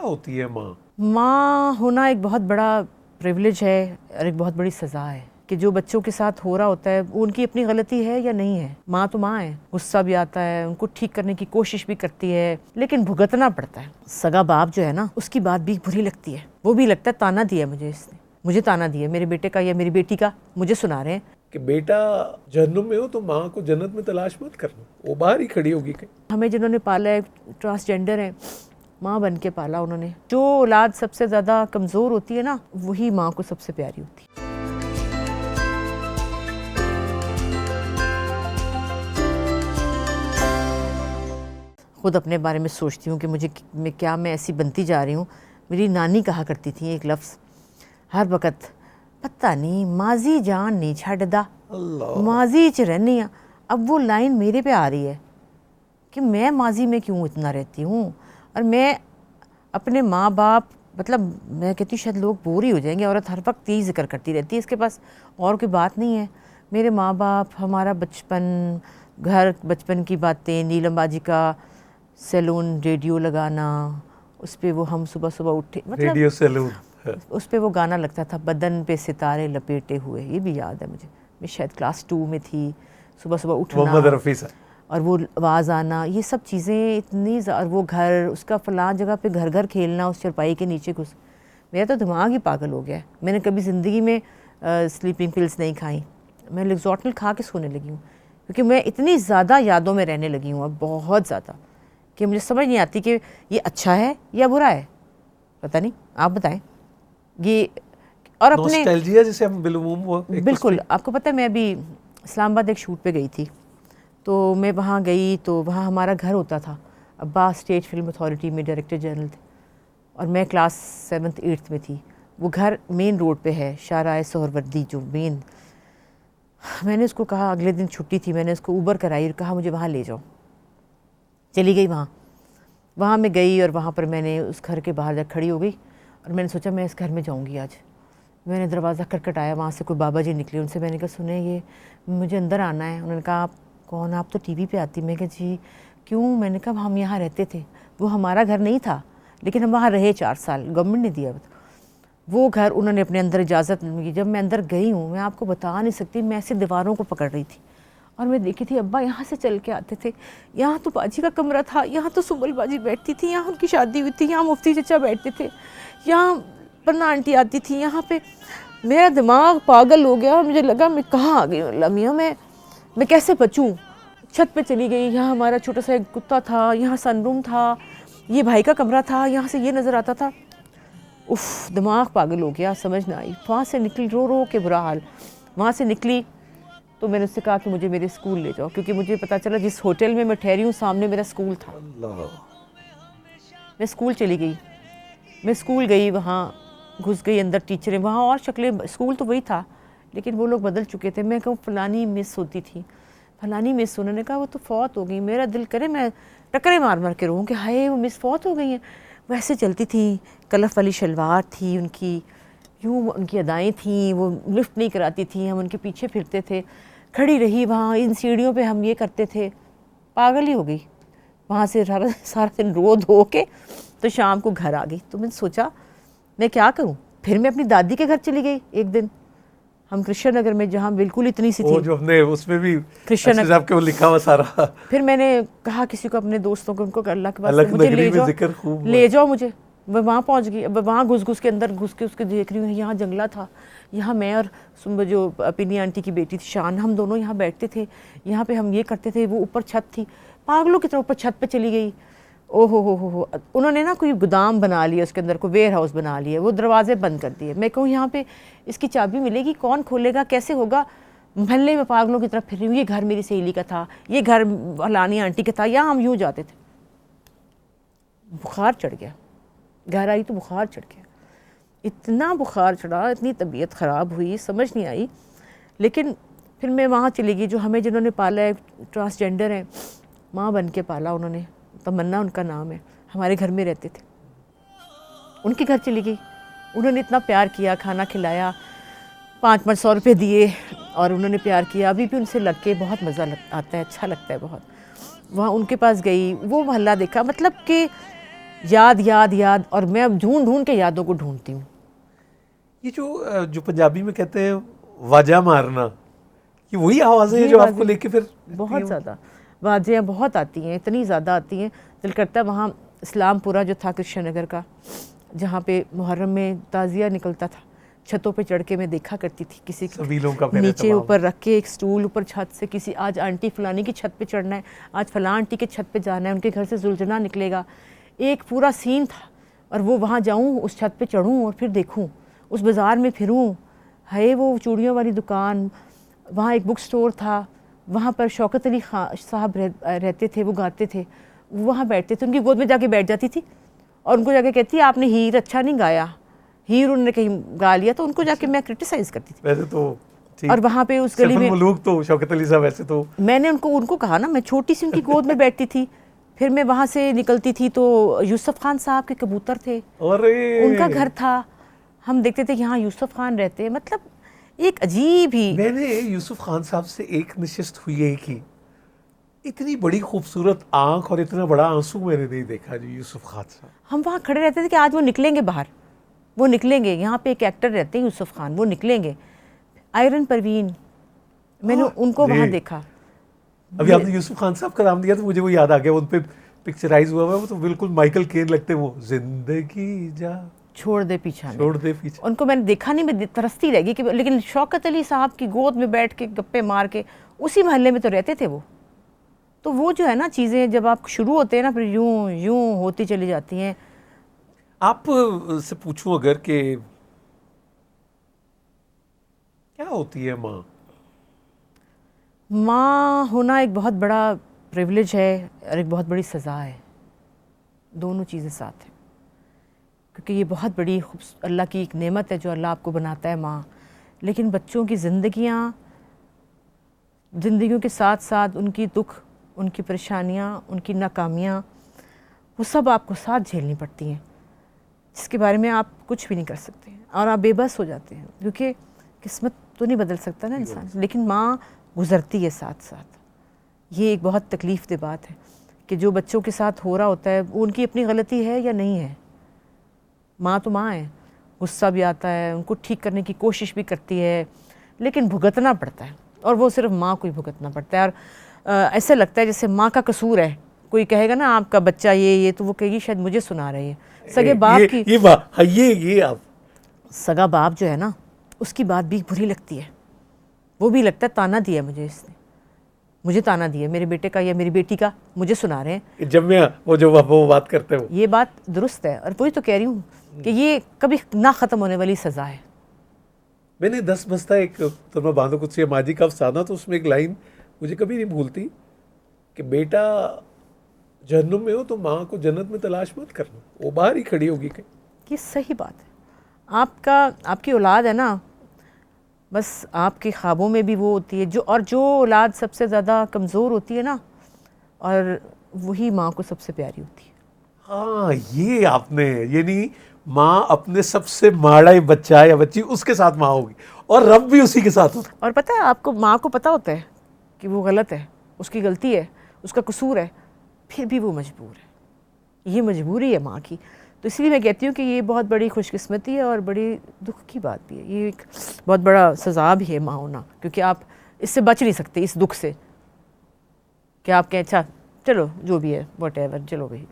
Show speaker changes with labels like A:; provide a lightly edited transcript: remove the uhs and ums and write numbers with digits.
A: ہوتی ہے ماں؟
B: ماں ہونا ایک بہت بڑا پریولیج ہے اور ایک بہت بڑی سزا ہے کہ جو بچوں کے ساتھ ہو رہا ہوتا ہے وہ ان کی اپنی غلطی ہے یا نہیں ہے. ماں تو ماں ہے, غصہ بھی آتا ہے, ان کو ٹھیک کرنے کی کوشش بھی کرتی ہے, لیکن بھگتنا پڑتا ہے. سگا باپ جو ہے نا, اس کی بات بھی بری لگتی ہے. وہ بھی لگتا ہے تانا دیا مجھے اس نے, مجھے تانا دیا میرے بیٹے کا یا میری بیٹی کا, مجھے سنا رہے ہیں
A: کہ بیٹا جہنم میں ہو تو ماں کو جنت میں تلاش مت کرنا, وہ باہر ہی کھڑی ہوگی کہیں.
B: ہمیں جنہوں نے پالا ہے, ٹرانسجینڈر ہیں, ماں بن کے پالا انہوں نے. جو اولاد سب سے زیادہ کمزور ہوتی ہے نا, وہی ماں کو سب سے پیاری ہوتی ہے. خود اپنے بارے میں سوچتی ہوں کہ میں ایسی بنتی جا رہی ہوں. میری نانی کہا کرتی تھی ایک لفظ ہر وقت, پتہ نہیں ماضی جان نہیں چھڈدا, ماضی چ رہنی ہاں. اب وہ لائن میرے پہ آ رہی ہے کہ میں ماضی میں کیوں اتنا رہتی ہوں, اور میں اپنے ماں باپ, مطلب میں کہتی ہوں شاید لوگ بور ہی ہو جائیں گے, عورت ہر وقت یہی ذکر کرتی رہتی ہے, اس کے پاس اور کوئی بات نہیں ہے. میرے ماں باپ, ہمارا بچپن, گھر, بچپن کی باتیں, نیلم باجی کا سیلون ریڈیو لگانا, اس پہ وہ ہم صبح صبح اٹھے, مطلب
A: ریڈیو سیلون,
B: اس پہ وہ گانا لگتا تھا, بدن پہ ستارے لپیٹے ہوئے, یہ بھی یاد ہے مجھے. میں شاید کلاس 2 میں تھی. صبح صبح اٹھنا,
A: محمد رفیع صاحب,
B: اور وہ آواز آنا, یہ سب چیزیں اتنی, اور وہ گھر, اس کا فلاں جگہ پہ گھر گھر کھیلنا, اس چرپائی کے نیچے گھس. میرا تو دماغ ہی پاگل ہو گیا ہے. میں نے کبھی زندگی میں سلیپنگ پلس نہیں کھائیں. میں لیگزوٹل کھا کے سونے لگی ہوں, کیونکہ میں اتنی زیادہ یادوں میں رہنے لگی ہوں اب, بہت زیادہ, کہ مجھے سمجھ نہیں آتی کہ یہ اچھا ہے یا برا ہے. پتہ نہیں, آپ بتائیں. یہ اور اپنے
A: نوسٹیلجیا جسے ہم بالعموم وہ
B: بالکل, آپ کو پتہ ہے میں ابھی اسلام آباد ایک شوٹ پہ گئی تھی, تو میں وہاں گئی تو وہاں ہمارا گھر ہوتا تھا. ابا اسٹیٹ فلم اتھارٹی میں ڈائریکٹر جنرل تھے, اور میں کلاس 7th 8th میں تھی. وہ گھر مین روڈ پہ ہے, شاہراہ سہروردی جو مین. میں نے اس کو کہا, اگلے دن چھٹی تھی, میں نے اس کو اوبر کرائی اور کہا مجھے وہاں لے جاؤ. چلی گئی وہاں میں گئی, اور وہاں پر میں نے اس گھر کے باہر جا کھڑی ہو گئی, اور میں نے سوچا میں اس گھر میں جاؤں گی آج. میں نے دروازہ کھٹکھٹایا, وہاں سے کوئی بابا جی نکلے, ان سے میں نے کہا سنیں یہ مجھے اندر آنا ہے. انہوں نے کہا آپ کون, آپ تو ٹی وی پہ آتی. میں کہا جی کیوں. میں نے کہا ہم یہاں رہتے تھے. وہ ہمارا گھر نہیں تھا, لیکن ہم وہاں رہے 4 سال, گورنمنٹ نے دیا وہ گھر. انہوں نے اپنے اندر اجازت نہیں کی. جب میں اندر گئی ہوں, میں آپ کو بتا نہیں سکتی, میں ایسے دیواروں کو پکڑ رہی تھی, اور میں دیکھی تھی ابا یہاں سے چل کے آتے تھے, یہاں تو باجی کا کمرہ تھا, یہاں تو سبل باجی بیٹھتی تھی, یہاں ان کی شادی ہوئی تھی, یہاں مفتی چچا بیٹھتے تھے, یہاں پرنا آنٹی آتی تھی, یہاں پہ. میرا دماغ پاگل ہو گیا, مجھے لگا میں کہاں آ گئی ہوں, اللہ میاں میں کیسے بچوں. چھت پہ چلی گئی, یہاں ہمارا چھوٹا سا ایک کتا تھا, یہاں سن روم تھا, یہ بھائی کا کمرہ تھا, یہاں سے یہ نظر آتا تھا. اف, دماغ پاگل ہو گیا, سمجھ نہ آئی. وہاں سے نکلی رو رو کے برا حال. وہاں سے نکلی تو میں نے اس سے کہا کہ مجھے میرے اسکول لے جاؤ, کیونکہ مجھے پتا چلا جس ہوٹل میں ٹھہری ہوں سامنے میرا اسکول تھا. میں اسکول چلی گئی. میں اسکول گئی, وہاں گھس گئی اندر. ٹیچریں وہاں اور شکلیں, اسکول تو وہی تھا لیکن وہ لوگ بدل چکے تھے. میں کہوں فلانی مس ہوتی تھی, فلانی مس. انہوں نے کہا وہ تو فوت ہو گئی. میرا دل کرے میں ٹکرے مار مار کے رہوں کہ ہائے وہ مس فوت ہو گئی ہیں. وہ ایسے چلتی تھیں, کلف والی شلوار تھی ان کی, یوں ان کی ادائیں تھیں, وہ لفٹ نہیں کراتی تھیں, ہم ان کے پیچھے پھرتے تھے. کھڑی رہی وہاں, ان سیڑھیوں پہ ہم یہ کرتے تھے. پاگل ہی ہو گئی. وہاں سے سارا دن رو دھو کے تو شام کو گھر آ گئی. تو میں نے سوچا میں کیا کروں. پھر میں اپنی دادی کے گھر چلی گئی ایک دن. ہم کرشن نگر میں, جہاں بالکل اتنی سی تھی,
A: جو ہم نے اس میں بھی
B: کرشن نگر
A: صاحب کے وہ لکھا ہوا سارا. پھر
B: میں نے کہا کسی کو, اپنے دوستوں کو, ان کو کہ اللہ کے
A: الگ
B: واسطے مجھے
A: نگری
B: لے
A: میں
B: جاؤ,
A: ذکر خوب
B: لے جاؤ مجھے. وہ وہاں پہنچ گئی. اب وہاں گھس کے اندر گھس کے اس کے دیکھ رہی ہوں, یہاں جنگلہ تھا, یہاں میں اور جو پینی آنٹی کی بیٹی تھی شان, ہم دونوں یہاں بیٹھتے تھے, یہاں پہ ہم یہ کرتے تھے. وہ اوپر چھت تھی, پاگلوں کی طرح اوپر چھت پہ چلی گئی. او ہو. انہوں نے نا کوئی گودام بنا لیا, اس کے اندر کوئی ویئر ہاؤس بنا لیا, وہ دروازے بند کر دیے. میں کہوں یہاں پہ اس کی چابی ملے گی, کون کھولے گا, کیسے ہوگا. محلے میں پاگلوں کی طرف پھر رہی ہوں, یہ گھر میری سہیلی کا تھا, یہ گھر فلانی آنٹی کا تھا, یہاں ہم یوں جاتے تھے. بخار چڑھ گیا, گھر آئی تو بخار چڑھ گیا. اتنا بخار چڑھا, اتنی طبیعت خراب ہوئی, سمجھ نہیں آئی. لیکن پھر میں وہاں چلی گئی, جو ہمیں جنہوں نے پالا ہے, ٹرانسجینڈر ہیں, ماں بن کے پالا انہوں نے, تمنا ان کا نام ہے, ہمارے گھر میں رہتے تھے. ان کے گھر چلی گئی. انہوں نے اتنا پیار کیا, کھانا کھلایا, 500 روپے دیے, اور انہوں نے پیار کیا. ابھی بھی ان سے لگ کے بہت مزہ آتا ہے, اچھا لگتا ہے بہت. وہاں ان کے پاس گئی, وہ محلہ دیکھا, مطلب کہ یاد یاد یاد, اور میں اب ڈھونڈ ڈھونڈ کے یادوں کو ڈھونڈتی ہوں.
A: یہ جو پنجابی میں کہتے ہیں واجہ مارنا, یہ وہی آوازیں ہیں جو آپ کو لے کے پھر
B: بہت زیادہ واجیاں بہت آتی ہیں, اتنی زیادہ آتی ہیں. دل کرتا ہے وہاں اسلام پورہ جو تھا کرشن نگر کا, جہاں پہ محرم میں تعزیہ نکلتا تھا, چھتوں پہ چڑھ کے میں دیکھا کرتی تھی کسی نیچے اوپر رکھ کے ایک سٹول اوپر چھت سے, کسی آج آنٹی فلانی کی چھت پہ چڑھنا ہے, آج فلاں آنٹی کے چھت پہ جانا ہے, ان کے گھر سے زلجنا نکلے گا. ایک پورا سین تھا, اور وہ وہاں جاؤں, اس چھت پہ چڑھوں اور پھر دیکھوں, اس بازار میں پھروں, ہے وہ چوڑیوں والی دکان, وہاں ایک بک سٹور تھا, وہاں پر شوکت علی صاحب رہتے تھے, وہ گاتے تھے, وہاں بیٹھتے تھے, ان کی گود میں جا کے بیٹھ جاتی تھی, اور ان کو جا کے کہتی آپ نے ہیر اچھا نہیں گایا, ہیر انہوں نے کہیں گا لیا, تو ان کو جا کے میں کرٹیسائز کرتی تھی.
A: ویسے تو
B: اور وہاں پہ اس گلی میں
A: ملوک تو شوکت علی صاحب, ویسے تو
B: میں نے ان کو کہا نا, میں چھوٹی سی ان کی گود میں بیٹھتی تھی, پھر میں وہاں سے نکلتی تھی تو یوسف خان صاحب کے کبوتر تھے, ان کا گھر تھا, ہم دیکھتے تھے یہاں یوسف خان رہتے ہیں. مطلب ایک عجیب ہی.
A: میں نے یوسف خان صاحب سے ایک نشست ہوئی ہے کہ اتنی بڑی خوبصورت آنکھ اور اتنا بڑا آنسو میں نے نہیں دیکھا جی یوسف خان صاحب.
B: ہم وہاں کھڑے رہتے تھے کہ آج وہ نکلیں گے باہر, وہ نکلیں گے, یہاں پہ ایک ایکٹر رہتے ہیں یوسف خان, وہ نکلیں گے. آئرن پروین, میں نے ان کو وہاں دیکھا.
A: ابھی آپ نے یوسف خان صاحب کا نام دیا تو مجھے وہ یاد آ گیا, ان پہ پکچرائز ہوا ہے, وہ تو بالکل مائیکل کین لگتے, وہ زندگی جا
B: چھوڑ دے پیچھا,
A: چھوڑ دے پیچھے.
B: ان کو میں نے دیکھا نہیں, میں ترستی رہ گئی کہ, لیکن شوکت علی صاحب کی گود میں بیٹھ کے گپے مار کے, اسی محلے میں تو رہتے تھے وہ. تو وہ جو ہے نا چیزیں جب آپ شروع ہوتے ہیں نا, پھر یوں یوں ہوتی چلی جاتی ہیں.
A: آپ سے پوچھوں اگر کہ کیا ہوتی ہے ماں؟
B: ماں ہونا ایک بہت بڑا پریولیج ہے اور ایک بہت بڑی سزا ہے, دونوں چیزیں ساتھ ہیں. کیونکہ یہ بہت بڑی اللہ کی ایک نعمت ہے جو اللہ آپ کو بناتا ہے ماں, لیکن بچوں کی زندگیوں کے ساتھ ساتھ ان کی دکھ, ان کی پریشانیاں, ان کی ناکامیاں, وہ سب آپ کو ساتھ جھیلنی پڑتی ہیں, جس کے بارے میں آپ کچھ بھی نہیں کر سکتے, اور آپ بے بس ہو جاتے ہیں, کیونکہ قسمت تو نہیں بدل سکتا نا انسان, لیکن ماں گزرتی ہے ساتھ ساتھ. یہ ایک بہت تکلیف دہ بات ہے کہ جو بچوں کے ساتھ ہو رہا ہوتا ہے وہ ان کی اپنی غلطی ہے یا نہیں ہے. ماں تو ماں ہے, غصہ بھی آتا ہے, ان کو ٹھیک کرنے کی کوشش بھی کرتی ہے, لیکن بھگتنا پڑتا ہے, اور وہ صرف ماں کو ہی بھگتنا پڑتا ہے. اور ایسا لگتا ہے جیسے ماں کا قصور ہے, کوئی کہے گا نا آپ کا بچہ یہ تو وہ کہے گی شاید مجھے سنا رہے ہیں. سگے باپ کی
A: یہ آپ
B: سگا باپ جو ہے نا, اس کی بات بھی بری لگتی ہے, وہ بھی لگتا ہے تانا دیا مجھے اس نے, مجھے تانا دیا میرے بیٹے کا یا میری بیٹی کا, مجھے سنا رہے ہیں.
A: جب میں وہ بات کرتے ہو,
B: یہ بات درست ہے, اور وہی تو کہہ رہی ہوں کہ یہ کبھی نہ ختم ہونے والی سزا ہے.
A: میں نے 10 بستہ ایک ترما باندھو کچھ ماجی کا افسانہ, تو اس میں ایک لائن مجھے کبھی نہیں بھولتی کہ بیٹا جہنم میں ہو تو ماں کو جنت میں تلاش مت کرنا, وہ باہر ہی کھڑی ہوگی کہیں.
B: یہ صحیح بات ہے. آپ کی اولاد ہے نا, بس آپ کے خوابوں میں بھی وہ ہوتی ہے, جو اولاد سب سے زیادہ کمزور ہوتی ہے نا, اور وہی ماں کو سب سے پیاری ہوتی ہے.
A: ہاں, یہ آپ نے, یعنی ماں اپنے سب سے ماڑا بچہ یا بچی اس کے ساتھ ماں ہوگی, اور رب بھی اسی کے ساتھ ہوتا.
B: اور پتہ ہے آپ کو, ماں کو پتہ ہوتا ہے کہ وہ غلط ہے, اس کی غلطی ہے, اس کا قصور ہے, پھر بھی وہ مجبور ہے. یہ مجبوری ہے ماں کی. تو اس لیے میں کہتی ہوں کہ یہ بہت بڑی خوش قسمتی ہے اور بڑی دکھ کی بات بھی ہے. یہ ایک بہت بڑا سزا بھی ہے ماں ہونا, کیونکہ آپ اس سے بچ نہیں سکتے, اس دکھ سے, کہ آپ کہیں اچھا چلو جو بھی ہے واٹ ایور, چلو بھائی